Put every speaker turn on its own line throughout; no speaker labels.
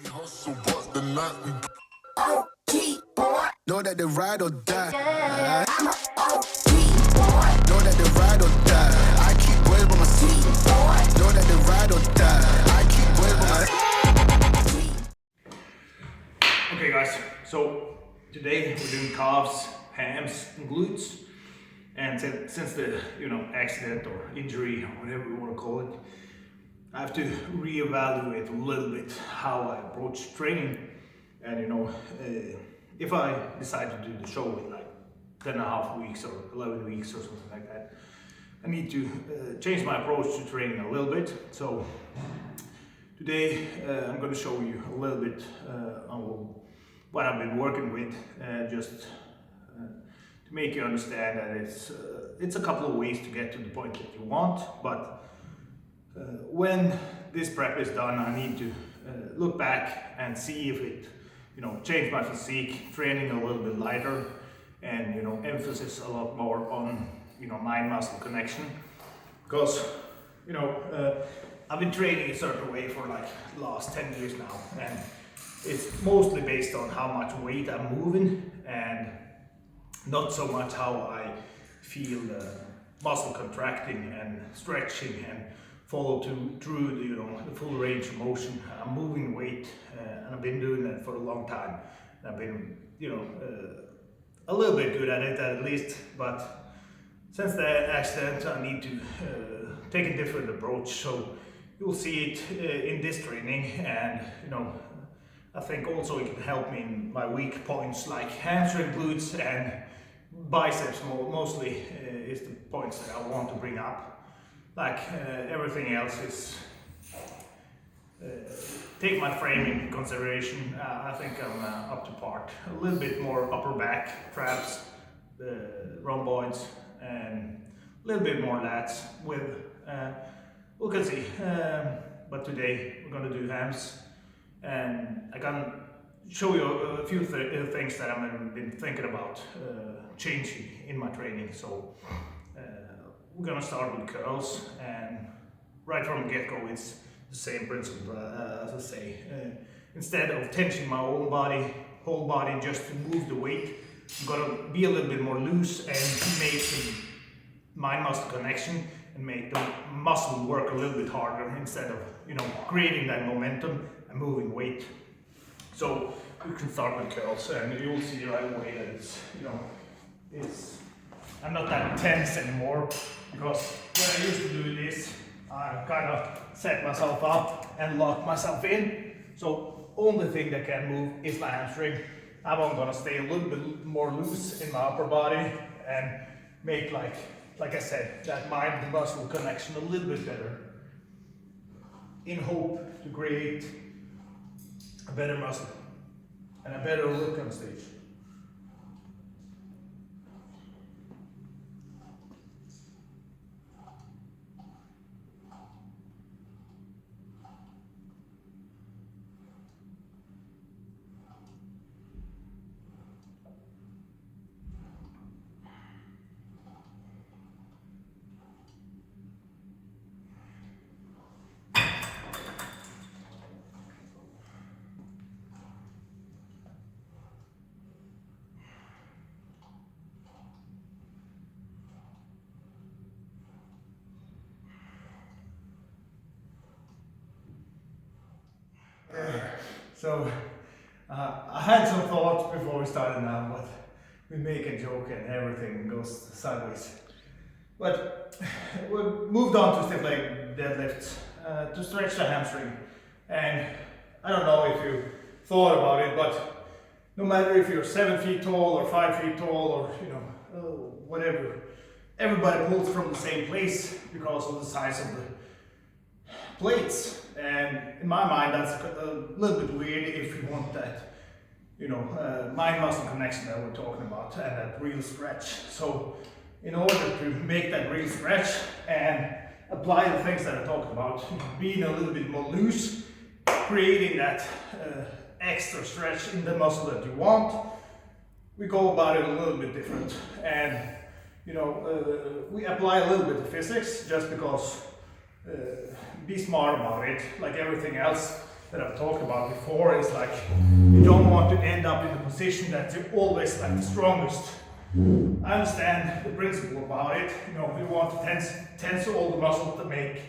We hustle, but the night we OG boy. Know that they ride or die. I'm a OG boy. Know that they ride or die. I keep well by my seat, boy. Know that they ride or die. I keep well by my.
Okay, guys. So today we're doing calves, hams, and glutes. And since the accident or injury or whatever you want to call it, I have to reevaluate a little bit how I approach training. And if I decide to do the show in like 10 and a half weeks or 11 weeks or something like that, I need to change my approach to training a little bit. So today I'm going to show you a little bit on what I've been working with, just to make you understand that it's a couple of ways to get to the point that you want, but when this prep is done, I need to look back and see if it, changed my physique, training a little bit lighter, and emphasis a lot more on mind-muscle connection, because I've been training a certain way for like the last 10 years now, and it's mostly based on how much weight I'm moving and not so much how I feel the muscle contracting and stretching and follow through the full range of motion. I'm moving weight, and I've been doing that for a long time. I've been a little bit good at it at least, but since the accident I need to take a different approach. So you'll see it in this training, and I think also it can help me in my weak points like hamstring, glutes, and biceps. Mostly is the points that I want to bring up. Like everything else is take my frame in consideration. I think I'm up to par. A little bit more upper back, traps, rhomboids, and a little bit more lats with we can see. But today we're going to do hams, and I can show you a few things that I've been thinking about changing in my training. So we're gonna start with curls, and right from the get-go it's the same principle as I say. Instead of tensioning my whole body just to move the weight, I'm gonna be a little bit more loose and make the mind-muscle connection and make the muscle work a little bit harder instead of creating that momentum and moving weight. So we can start with curls, and you'll see right away that I'm not that tense anymore, because when I used to do this, I kind of set myself up and lock myself in. So only thing that can move is my hamstring. I'm gonna stay a little bit more loose in my upper body and make like I said, that mind muscle connection a little bit better, in hope to create a better muscle and a better look on stage. So I had some thoughts before we started now, but we make a joke and everything goes sideways. But we moved on to stiff leg deadlifts to stretch the hamstring. And I don't know if you thought about it, but no matter if you're 7 feet tall or 5 feet tall or whatever, everybody pulls from the same place because of the size of the plates. And in my mind, that's a little bit weird if you want that, mind-muscle connection that we're talking about and that real stretch. So in order to make that real stretch and apply the things that I talked about, being a little bit more loose, creating that extra stretch in the muscle that you want, we go about it a little bit different. And we apply a little bit of physics just because be smart about it. Like everything else, that I've talked about before is like you don't want to end up in the position that you're always like the strongest. I understand the principle about it. You know, we want to tense all the muscles to make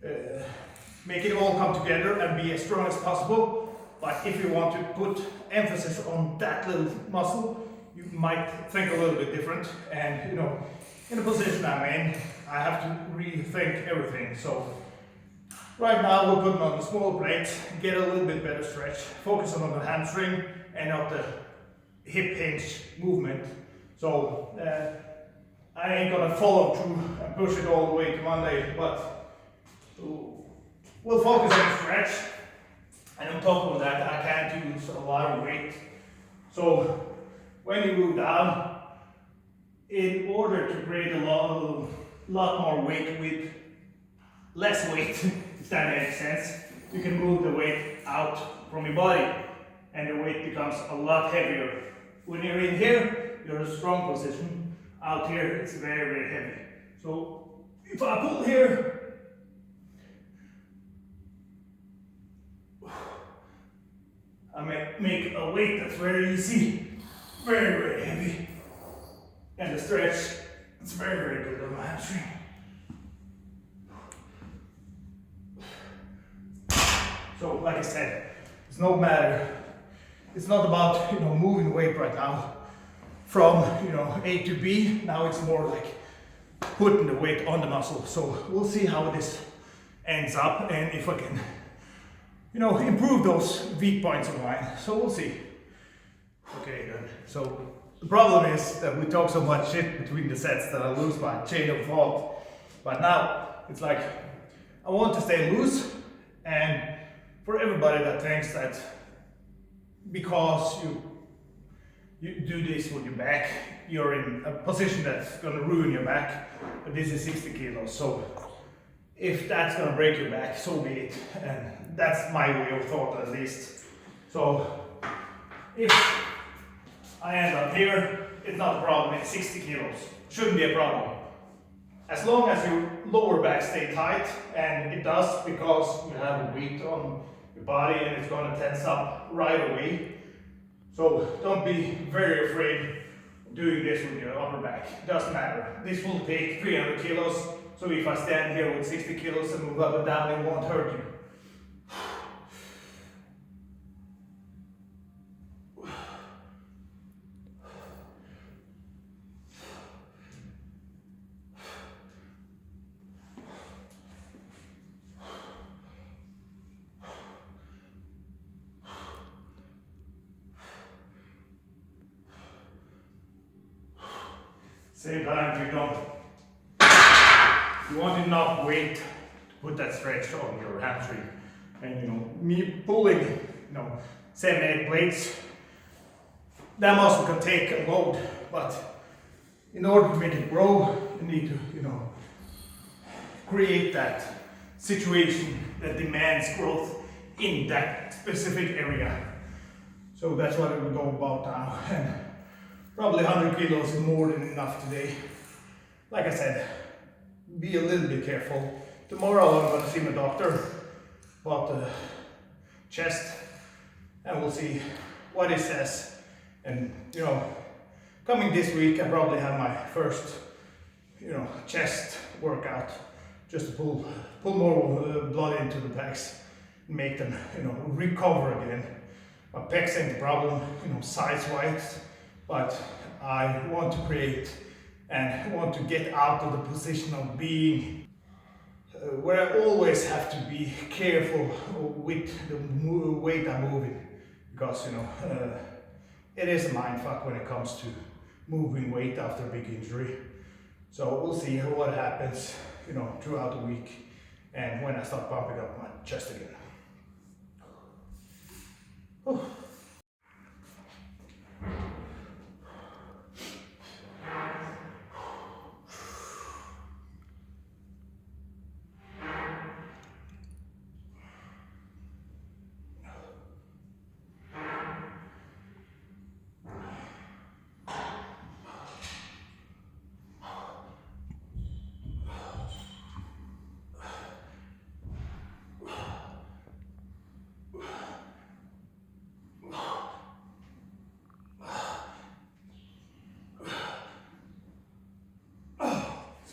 it all come together and be as strong as possible. But if you want to put emphasis on that little muscle, you might think a little bit different. And you know, in the position I'm in, I have to rethink everything. So right now we're putting on the smaller plates, get a little bit better stretch, focus on the hamstring and not the hip hinge movement. So I ain't gonna follow through and push it all the way to Monday, but we'll focus on the stretch. And on top of that, I can't use a lot of weight. So when you move down, in order to create a lot more weight with less weight, if that makes sense, you can move the weight out from your body and the weight becomes a lot heavier. When you're in here, you're in a strong position. Out here, it's very, very heavy. So if I pull here, I make a weight that's very easy, very, very heavy. And the stretch, it's very, very good on my hamstring. So like I said, it's no matter, it's not about, you know, moving weight right now from, you know, A to B. Now it's more like putting the weight on the muscle. So we'll see how this ends up and if I can, you know, improve those weak points of mine. So we'll see. Okay, good. So the problem is that we talk so much shit between the sets that I lose my chain of thought. But now it's like I want to stay loose, and for everybody that thinks that because you do this with your back, you're in a position that's gonna ruin your back, but this is 60 kilos. So if that's gonna break your back, so be it. And that's my way of thought at least. So if I end up here, it's not a problem, it's 60 kilos. Shouldn't be a problem. As long as your lower back stay tight, and it does because you have a weight on your body and it's gonna tense up right away. So don't be very afraid of doing this with your upper back. It doesn't matter. This will take 300 kilos. So if I stand here with 60 kilos and move up and down, it won't hurt you. Same time, you want enough weight to put that stretch on your hamstring. And you know, me pulling, you know, 7, 8 plates, that muscle can take a load, but in order to make it grow, you need to, you know, create that situation that demands growth in that specific area. So that's what it will go about now. And probably 100 kilos is more than enough today. Like I said, be a little bit careful. Tomorrow I'm going to see my doctor about the chest and we'll see what he says. And you know, coming this week I probably have my first, you know, chest workout just to pull more blood into the pecs and make them, you know, recover again. My pecs ain't the problem, you know, size-wise, but I want to create and want to get out of the position of being where I always have to be careful with the weight I'm moving, because you know it is a mindfuck when it comes to moving weight after a big injury. So we'll see what happens, you know, throughout the week and when I start pumping up my chest again. Oh.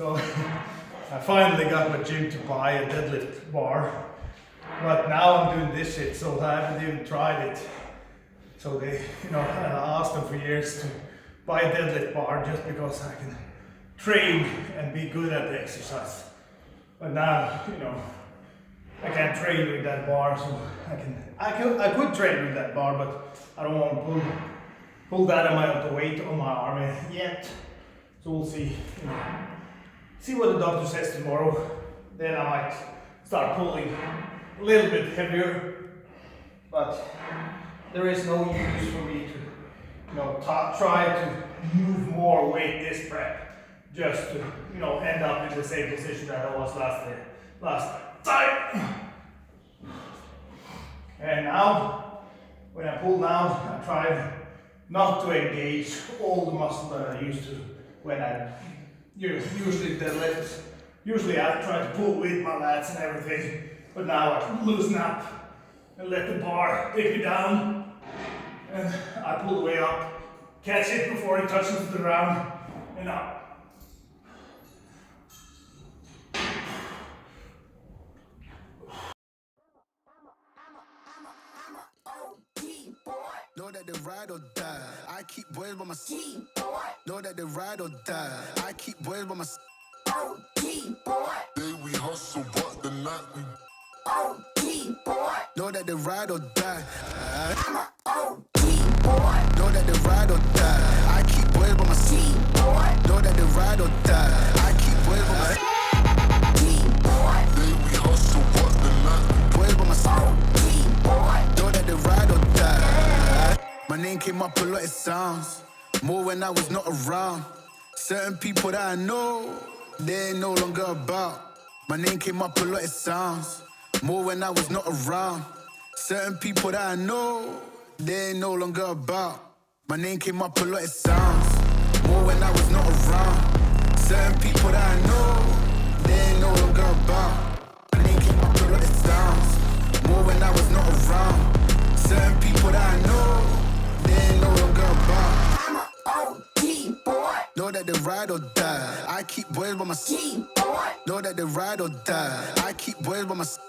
So I finally got my gym to buy a deadlift bar. But now I'm doing this shit, so I haven't even tried it. So they, I asked them for years to buy a deadlift bar just because I can train and be good at the exercise. But now, I can't train with that bar, so I could train with that bar, but I don't want to pull that amount of weight on my arm yet. So we'll see, see what the doctor says tomorrow. Then I might start pulling a little bit heavier, but there is no use for me to, try to move more weight this prep, just to, end up in the same position that I was last time. And now, when I pull down, I try not to engage all the muscle that I used to when I usually deadlift. Usually I try to pull with my lats and everything, but now I loosen up and let the bar take me down, and I pull the way up, catch it before it touches the ground, and up.
Know that they ride or die. I keep boys by my side. Know that they ride or die. I keep boys by my side. Day we hustle, but the night we know that they ride or die. I'm a OG boy. Know that they ride or die. I keep boys by my side. Know that they ride or die. I keep boys by my side. Day we hustle, but the night we boys by my side. Know that they ride or die. My name came up a lot, it sounds more when I was not around. Certain people that I know, they ain't no longer about. My name came up a lot, it sounds more when I was not around. Certain people that I know, they ain't no longer about. My name came up a lot, it sounds more when I was not around. Certain people that I know, they ain't no longer about. My name came up a lot, it sounds more when I was not around. Certain people that I know, they ain't no longer about. I'm a OG boy. Know that they ride or die. I keep boys by my side. Know that they ride or die. I keep boys by my side.